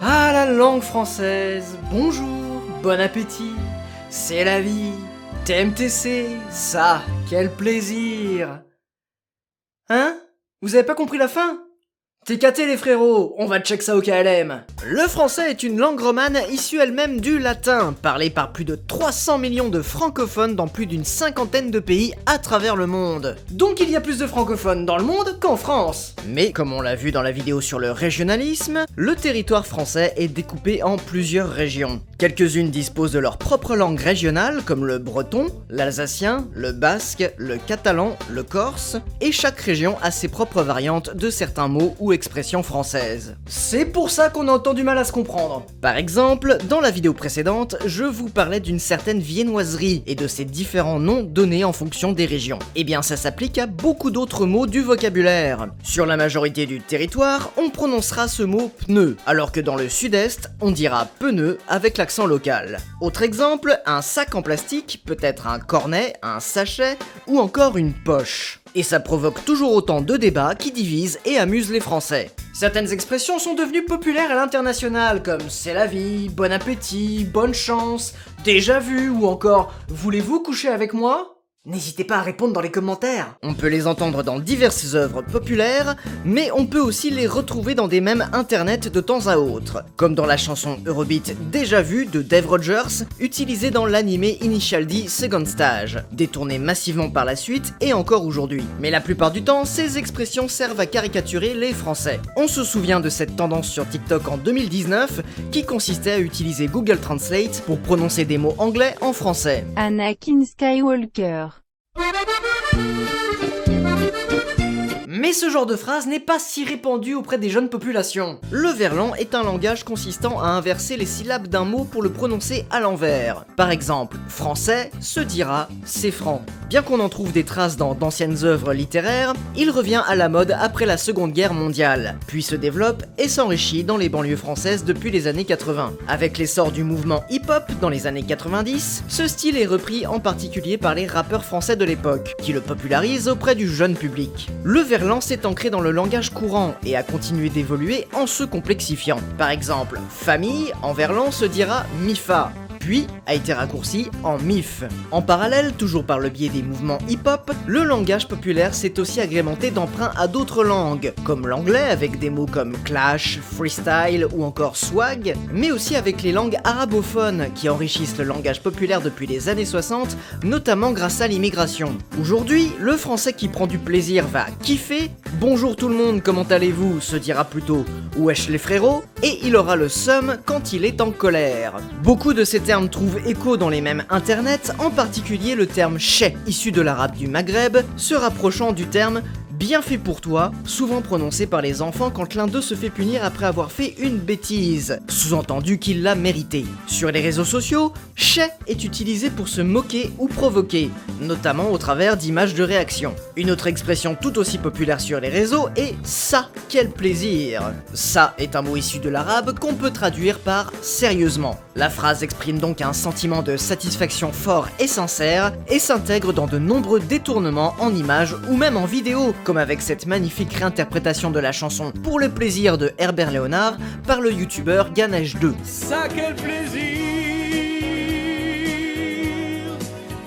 Ah, la langue française, bonjour, bon appétit, c'est la vie, TMTC, ça, quel plaisir. Hein? Vous avez pas compris la fin? T'es caté les frérots, on va check ça au KLM. Le français est une langue romane issue elle-même du latin, parlée par plus de 300 millions de francophones dans plus d'une cinquantaine de pays à travers le monde. Donc il y a plus de francophones dans le monde qu'en France. Mais comme on l'a vu dans la vidéo sur le régionalisme, le territoire français est découpé en plusieurs régions. Quelques-unes disposent de leur propre langue régionale, comme le breton, l'alsacien, le basque, le catalan, le corse, et chaque région a ses propres variantes de certains mots ou expressions françaises. C'est pour ça qu'on a autant du mal à se comprendre. Par exemple, dans la vidéo précédente, je vous parlais d'une certaine viennoiserie et de ses différents noms donnés en fonction des régions. Eh bien ça s'applique à beaucoup d'autres mots du vocabulaire. Sur la majorité du territoire, on prononcera ce mot pneu, alors que dans le sud-est, on dira pneu avec l'accent local. Autre exemple, un sac en plastique peut être un cornet, un sachet ou encore une poche. Et ça provoque toujours autant de débats qui divisent et amusent les Français. Certaines expressions sont devenues populaires à l'international, comme c'est la vie, bon appétit, bonne chance, déjà vu ou encore voulez-vous coucher avec moi ? N'hésitez pas à répondre dans les commentaires. On peut les entendre dans diverses œuvres populaires, mais on peut aussi les retrouver dans des mèmes internet de temps à autre, comme dans la chanson Eurobeat Déjà Vu de Dave Rogers, utilisée dans l'animé Initial D Second Stage, détournée massivement par la suite et encore aujourd'hui. Mais la plupart du temps, ces expressions servent à caricaturer les Français. On se souvient de cette tendance sur TikTok en 2019, qui consistait à utiliser Google Translate pour prononcer des mots anglais en français. Anakin Skywalker. Mais ce genre de phrase n'est pas si répandu auprès des jeunes populations. Le verlan est un langage consistant à inverser les syllabes d'un mot pour le prononcer à l'envers. Par exemple, français se dira c'est franc. Bien qu'on en trouve des traces dans d'anciennes œuvres littéraires, il revient à la mode après la Seconde Guerre mondiale, puis se développe et s'enrichit dans les banlieues françaises depuis les années 80. Avec l'essor du mouvement hip-hop dans les années 90, ce style est repris en particulier par les rappeurs français de l'époque, qui le popularisent auprès du jeune public. Le verlan s'est ancré dans le langage courant et a continué d'évoluer en se complexifiant. Par exemple, famille en verlan se dira mifa, puis a été raccourci en MIF. En parallèle, toujours par le biais des mouvements hip-hop, le langage populaire s'est aussi agrémenté d'emprunts à d'autres langues, comme l'anglais avec des mots comme clash, freestyle ou encore swag, mais aussi avec les langues arabophones qui enrichissent le langage populaire depuis les années 60, notamment grâce à l'immigration. Aujourd'hui, le français qui prend du plaisir va kiffer, bonjour tout le monde, comment allez-vous, se dira plutôt wesh les frérots, et il aura le seum quand il est en colère. Beaucoup de ces termes trouvent écho dans les mêmes internet, en particulier le terme chais, issu de l'arabe du Maghreb, se rapprochant du terme bien fait pour toi, souvent prononcé par les enfants quand l'un d'eux se fait punir après avoir fait une bêtise, sous-entendu qu'il l'a mérité. Sur les réseaux sociaux, chais est utilisé pour se moquer ou provoquer, notamment au travers d'images de réaction. Une autre expression tout aussi populaire sur les réseaux est ça, quel plaisir. Ça est un mot issu de l'arabe qu'on peut traduire par sérieusement. La phrase exprime donc un sentiment de satisfaction fort et sincère et s'intègre dans de nombreux détournements en images ou même en vidéo, comme avec cette magnifique réinterprétation de la chanson Pour le plaisir de Herbert Léonard par le youtubeur Ganesh2. Ça quel plaisir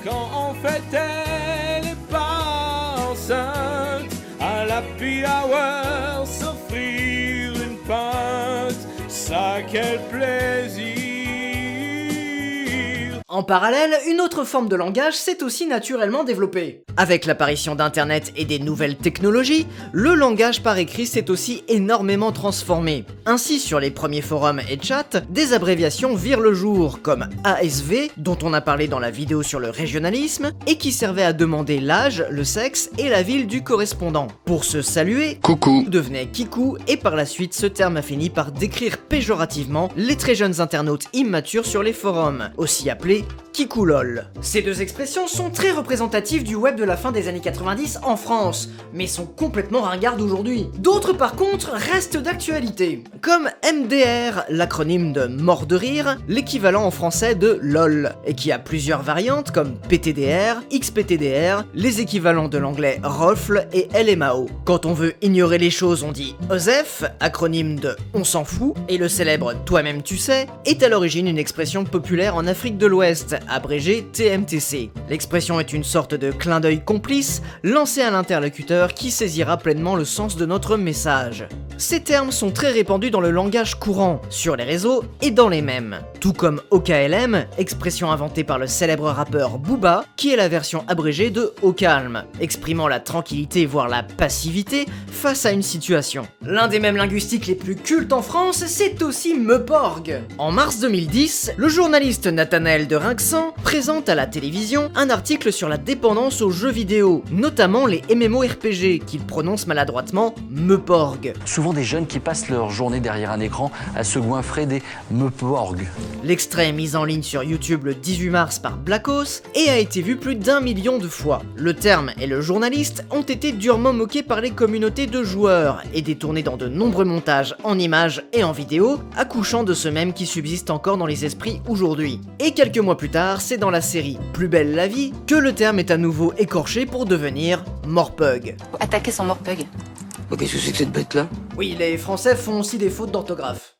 quand en fait elle est pas enceinte, à l'happy hour s'offrir une pinte, ça quel plaisir. En parallèle, une autre forme de langage s'est aussi naturellement développée. Avec l'apparition d'Internet et des nouvelles technologies, le langage par écrit s'est aussi énormément transformé. Ainsi, sur les premiers forums et chats, des abréviations virent le jour, comme ASV, dont on a parlé dans la vidéo sur le régionalisme, et qui servait à demander l'âge, le sexe et la ville du correspondant. Pour se saluer, coucou devenait kikou, et par la suite, ce terme a fini par décrire péjorativement les très jeunes internautes immatures sur les forums, aussi appelés Kikoulol. Ces deux expressions sont très représentatives du web de la fin des années 90 en France, mais sont complètement ringardes aujourd'hui. D'autres par contre restent d'actualité, comme MDR, l'acronyme de mort de rire, l'équivalent en français de LOL, et qui a plusieurs variantes comme PTDR, XPTDR, les équivalents de l'anglais ROFL et LMAO. Quand on veut ignorer les choses, on dit OSEF, acronyme de on s'en fout, et le célèbre toi-même tu sais est à l'origine une expression populaire en Afrique de l'Ouest, abrégé TMTC. L'expression est une sorte de clin d'œil complice lancé à l'interlocuteur qui saisira pleinement le sens de notre message. Ces termes sont très répandus dans le langage courant, sur les réseaux et dans les mèmes. Tout comme OKLM, expression inventée par le célèbre rappeur Booba, qui est la version abrégée de Au calme, exprimant la tranquillité voire la passivité face à une situation. L'un des mèmes linguistiques les plus cultes en France, c'est aussi Meuporg. En mars 2010, le journaliste Nathanaël de Rinxan présente à la télévision un article sur la dépendance aux jeux vidéo, notamment les MMORPG, qu'il prononce maladroitement Meuporg. Souvent des jeunes qui passent leur journée derrière un écran à se goinfrer des Meuporg. L'extrait est mis en ligne sur YouTube le 18 mars par Blackos et a été vu plus d'1 million de fois. Le terme et le journaliste ont été durement moqués par les communautés de joueurs et détournés dans de nombreux montages en images et en vidéo, accouchant de ce même qui subsiste encore dans les esprits aujourd'hui. Et quelques mois plus tard, c'est dans la série Plus belle la vie que le terme est à nouveau écorché pour devenir Morpug. Attaquer son Morpug. Oh, qu'est-ce que c'est que cette bête-là? Oui, les Français font aussi des fautes d'orthographe.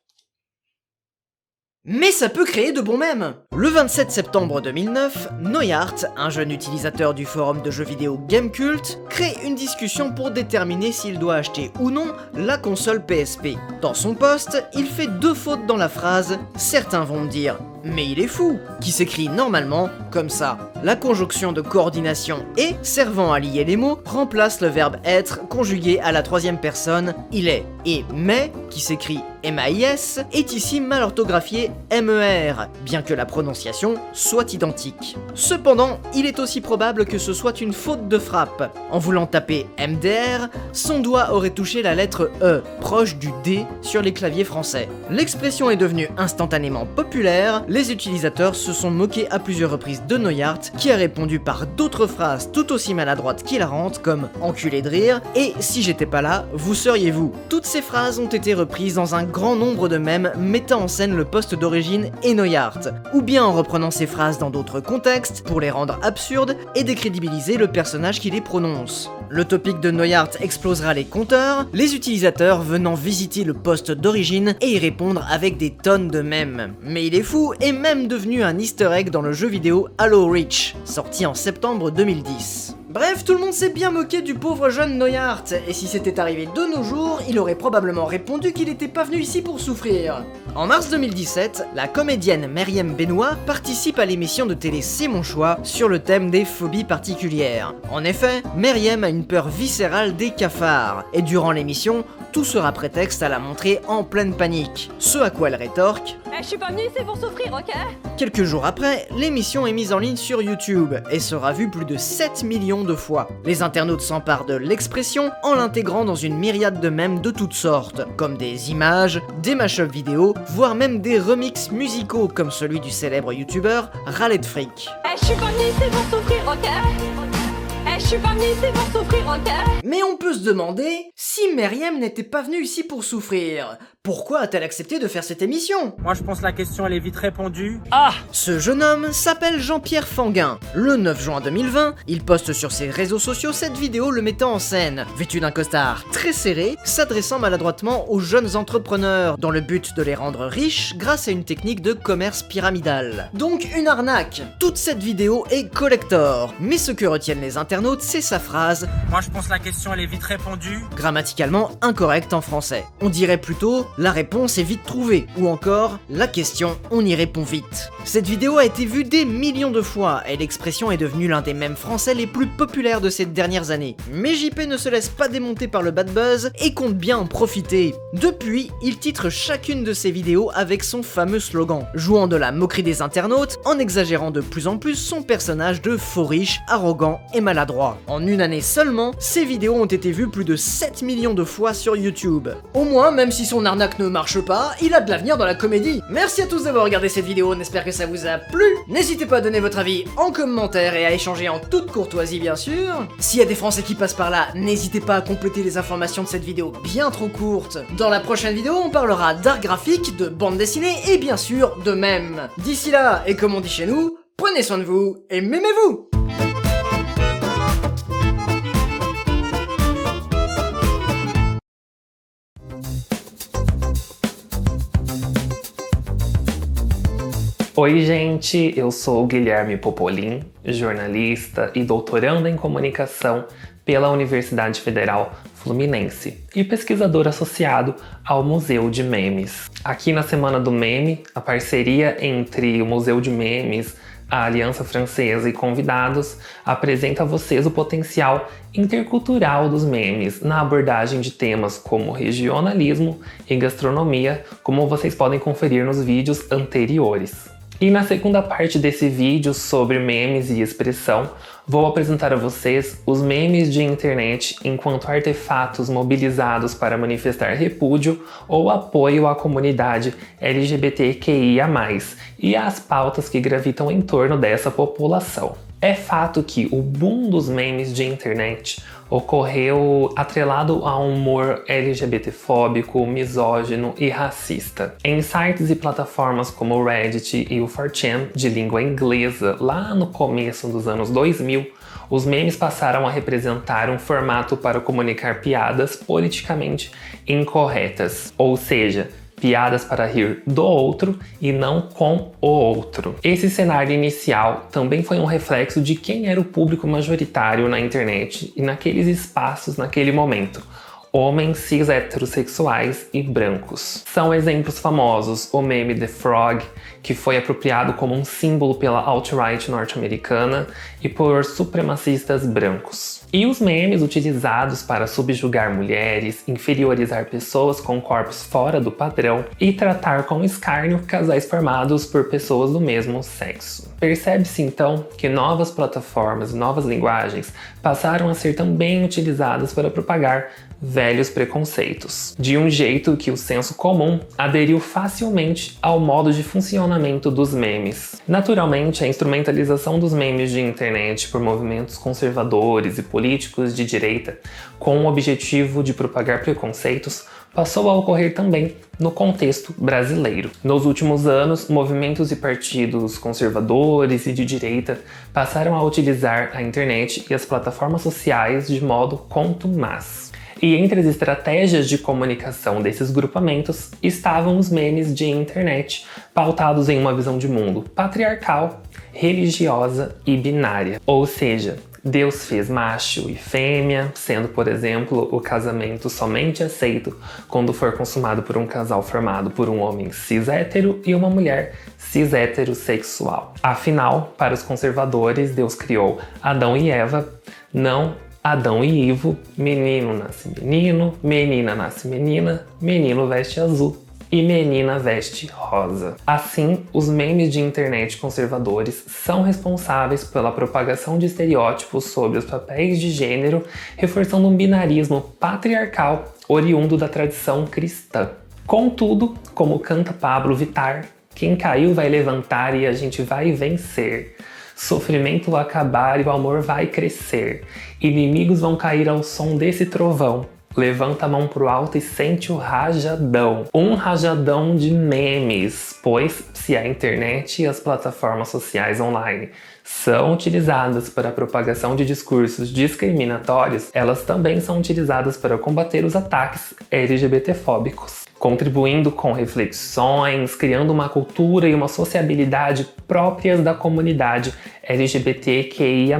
Mais ça peut créer de bons mèmes. Le 27 septembre 2009, Neuhardt, un jeune utilisateur du forum de jeux vidéo Gamecult, crée une discussion pour déterminer s'il doit acheter ou non la console PSP. Dans son post, il fait 2 fautes dans la phrase « Certains vont me dire « Mais il est fou !» qui s'écrit normalement comme ça. La conjonction de coordination « et » servant à lier les mots remplace le verbe « être » conjugué à la 3e personne « il est » et « mais » qui s'écrit MAIS est ici mal orthographié MER, bien que la prononciation soit identique. Cependant, il est aussi probable que ce soit une faute de frappe. En voulant taper MDR, son doigt aurait touché la lettre E, proche du D sur les claviers français. L'expression est devenue instantanément populaire, les utilisateurs se sont moqués à plusieurs reprises de Neuhardt, qui a répondu par d'autres phrases tout aussi maladroites qu'hilarantes comme « enculé de rire » et « si j'étais pas là, vous seriez vous ». Toutes ces phrases ont été reprises dans un grand nombre de mèmes mettant en scène le poste d'origine et Neuhardt, ou bien en reprenant ces phrases dans d'autres contextes pour les rendre absurdes et décrédibiliser le personnage qui les prononce. Le topic de Neuhardt explosera les compteurs, les utilisateurs venant visiter le poste d'origine et y répondre avec des tonnes de mèmes. Mais il est fou est même devenu un easter egg dans le jeu vidéo Halo Reach, sorti en septembre 2010. Bref, tout le monde s'est bien moqué du pauvre jeune Neuhardt, et si c'était arrivé de nos jours, il aurait probablement répondu qu'il n'était pas venu ici pour souffrir. En mars 2017, la comédienne Meriem Benoît participe à l'émission de télé C'est mon choix sur le thème des phobies particulières. En effet, Meriem a une peur viscérale des cafards, et durant l'émission, tout sera prétexte à la montrer en pleine panique. Ce à quoi elle rétorque Je suis pas venue ici pour souffrir, ok? Quelques jours après, l'émission est mise en ligne sur YouTube et sera vue plus de 7 millions de fois. Les internautes s'emparent de l'expression en l'intégrant dans une myriade de mèmes de toutes sortes, comme des images, des mashups vidéo, voire même des remixes musicaux comme celui du célèbre youtubeur Raled Freak. Je suis pas venue ici pour souffrir, ok? Je suis pas venue ici pour souffrir, ok? Mais on peut se demander si Meriem n'était pas venue ici pour souffrir. Pourquoi a-t-elle accepté de faire cette émission? Moi je pense que la question elle est vite répondue. Ce jeune homme s'appelle Jean-Pierre Fanguin. Le 9 juin 2020, il poste sur ses réseaux sociaux cette vidéo le mettant en scène, vêtu d'un costard très serré, s'adressant maladroitement aux jeunes entrepreneurs, dans le but de les rendre riches grâce à une technique de commerce pyramidal. Donc une arnaque. Toute cette vidéo est collector, mais ce que retiennent les internautes, c'est sa phrase « Moi je pense que la question elle est vite répondue », grammaticalement incorrecte en français. On dirait plutôt « la réponse est vite trouvée » ou encore « la question, on y répond vite ». Cette vidéo a été vue des millions de fois et l'expression est devenue l'un des mèmes français les plus populaires de ces dernières années. Mais JP ne se laisse pas démonter par le bad buzz et compte bien en profiter. Depuis, il titre chacune de ses vidéos avec son fameux slogan, jouant de la moquerie des internautes en exagérant de plus en plus son personnage de faux riche, arrogant et maladroit. En une année seulement, ses vidéos ont été vues plus de 7 millions de fois sur YouTube. Au moins, même si son arnaque l'arnaque ne marche pas, il a de l'avenir dans la comédie. Merci à tous d'avoir regardé cette vidéo, on espère que ça vous a plu. N'hésitez pas à donner votre avis en commentaire et à échanger en toute courtoisie bien sûr. S'il y a des Français qui passent par là, n'hésitez pas à compléter les informations de cette vidéo bien trop courte. Dans la prochaine vidéo, on parlera d'art graphique, de bande dessinée et bien sûr de mèmes. D'ici là, et comme on dit chez nous, prenez soin de vous et m'aimez-vous! Oi gente, eu sou o Guilherme Popolin, jornalista e doutorando em comunicação pela Universidade Federal Fluminense e pesquisador associado ao Museu de Memes. Aqui na Semana do Meme, a parceria entre o Museu de Memes, a Aliança Francesa e convidados apresenta a vocês o potencial intercultural dos memes na abordagem de temas como regionalismo e gastronomia, como vocês podem conferir nos vídeos anteriores. E na segunda parte desse vídeo sobre memes e expressão, vou apresentar a vocês os memes de internet enquanto artefatos mobilizados para manifestar repúdio ou apoio à comunidade LGBTQIA+, e às pautas que gravitam em torno dessa população. É fato que o boom dos memes de internet ocorreu atrelado a um humor LGBTfóbico, misógino e racista. Em sites e plataformas como o Reddit e o 4chan, de língua inglesa, lá no começo dos anos 2000, os memes passaram a representar um formato para comunicar piadas politicamente incorretas, ou seja, piadas para rir do outro e não com o outro. Esse cenário inicial também foi um reflexo de quem era o público majoritário na internet e naqueles espaços naquele momento. Homens cis heterossexuais e brancos. São exemplos famosos o meme The Frog, que foi apropriado como um símbolo pela alt-right norte-americana e por supremacistas brancos. E os memes utilizados para subjugar mulheres, inferiorizar pessoas com corpos fora do padrão e tratar com escárnio casais formados por pessoas do mesmo sexo. Percebe-se então que novas plataformas e novas linguagens passaram a ser também utilizadas para propagar velhos preconceitos, de um jeito que o senso comum aderiu facilmente ao modo de funcionamento dos memes. Naturalmente, a instrumentalização dos memes de internet por movimentos conservadores e políticos de direita, com o objetivo de propagar preconceitos, passou a ocorrer também no contexto brasileiro. Nos últimos anos, movimentos e partidos conservadores e de direita passaram a utilizar a internet e as plataformas sociais de modo contumaz. E entre as estratégias de comunicação desses grupamentos estavam os memes de internet, pautados em uma visão de mundo patriarcal, religiosa e binária. Ou seja, Deus fez macho e fêmea, sendo, por exemplo, o casamento somente aceito quando for consumado por um casal formado por um homem cis-hétero e uma mulher cis-heterossexual. Afinal, para os conservadores, Deus criou Adão e Eva, não Adão e Ivo, menino nasce menino, menina nasce menina, menino veste azul e menina veste rosa. Assim, os memes de internet conservadores são responsáveis pela propagação de estereótipos sobre os papéis de gênero, reforçando um binarismo patriarcal oriundo da tradição cristã. Contudo, como canta Pablo Vittar, quem caiu vai levantar e a gente vai vencer. Sofrimento vai acabar e o amor vai crescer. Inimigos vão cair ao som desse trovão. Levanta a mão pro alto e sente o rajadão. Um rajadão de memes, pois se a internet e as plataformas sociais online são utilizadas para a propagação de discursos discriminatórios, elas também são utilizadas para combater os ataques LGBTfóbicos, contribuindo com reflexões, criando uma cultura e uma sociabilidade próprias da comunidade LGBTQIA+.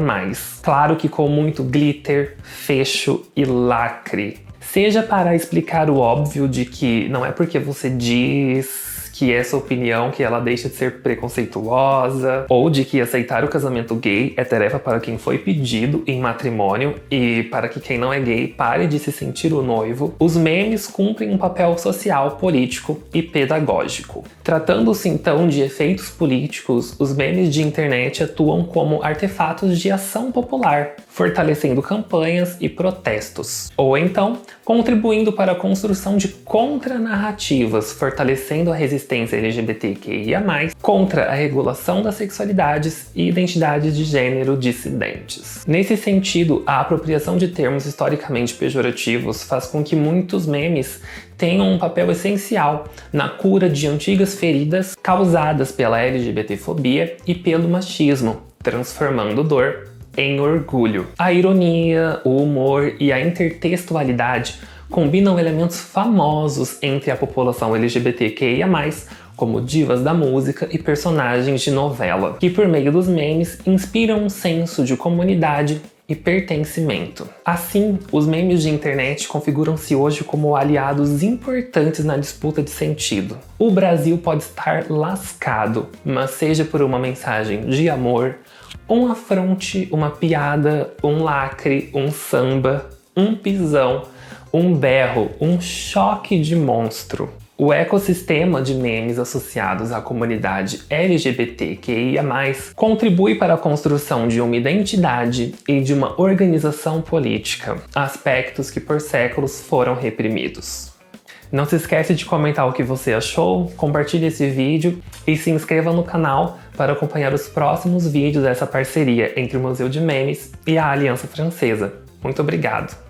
Claro que com muito glitter, fecho e lacre. Seja para explicar o óbvio de que não é porque você diz que essa opinião que ela deixa de ser preconceituosa, ou de que aceitar o casamento gay é tarefa para quem foi pedido em matrimônio e para que quem não é gay pare de se sentir o noivo, os memes cumprem um papel social, político e pedagógico. Tratando-se então de efeitos políticos, os memes de internet atuam como artefatos de ação popular, fortalecendo campanhas e protestos, ou então contribuindo para a construção de contranarrativas, fortalecendo a resistência LGBTQIA+, contra a regulação das sexualidades e identidades de gênero dissidentes. Nesse sentido, a apropriação de termos historicamente pejorativos faz com que muitos memes tenham um papel essencial na cura de antigas feridas causadas pela LGBTfobia e pelo machismo, transformando dor em orgulho. A ironia, o humor e a intertextualidade combinam elementos famosos entre a população LGBTQIA+, como divas da música e personagens de novela, que por meio dos memes inspiram um senso de comunidade e pertencimento. Assim, os memes de internet configuram-se hoje como aliados importantes na disputa de sentido. O Brasil pode estar lascado, mas seja por uma mensagem de amor, um afronte, uma piada, um lacre, um samba, um pisão, um berro, um choque de monstro. O ecossistema de memes associados à comunidade LGBTQIA+, contribui para a construção de uma identidade e de uma organização política, aspectos que por séculos foram reprimidos. Não se esquece de comentar o que você achou, compartilhe esse vídeo e se inscreva no canal para acompanhar os próximos vídeos dessa parceria entre o Museu de Memes e a Aliança Francesa. Muito obrigado!